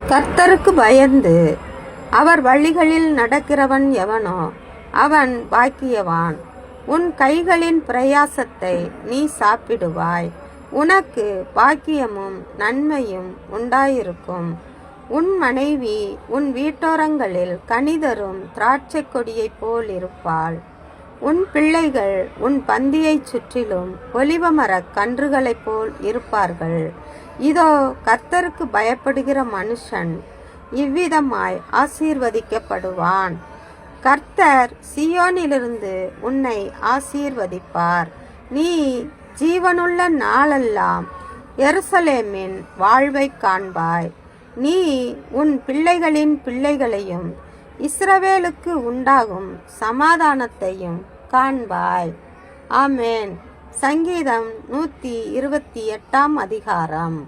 கர்த்தருக்கு பயந்து அவர் வழிகளில் நடக்கிறவன் எவனோ அவன் பாக்கியவான். உன் கைகளின் பிரயாசத்தை நீ சாப்பிடுவாய், உனக்கு பாக்கியமும் நன்மையும் உண்டாயிருக்கும். உன் மனைவி உன் வீட்டோரங்களில் கனிதரும் திராட்சை கொடியைப் போல் இருப்பாள். உன் பிள்ளைகள் உன் பந்தியைச் சுற்றிலும் ஒலிவமரக் கன்றுகளைப் போல் இருப்பார்கள். இதோ, கர்த்தருக்கு பயப்படுகிற மனுஷன் இவ்விதமாய் ஆசீர்வதிக்கப்படுவான். கர்த்தர் சீயோனிலிருந்து உன்னை ஆசீர்வதிப்பார். நீ ஜீவனுள்ள நாளெல்லாம் எருசலேமின் வாழ்வைக் காண்பாய். நீ உன் பிள்ளைகளின் பிள்ளைகளையும் இஸ்ரவேலுக்கு உண்டாகும் சமாதானத்தையும் காண்பாய். ஆமென். சங்கீதம் 128 அதிகாரம்.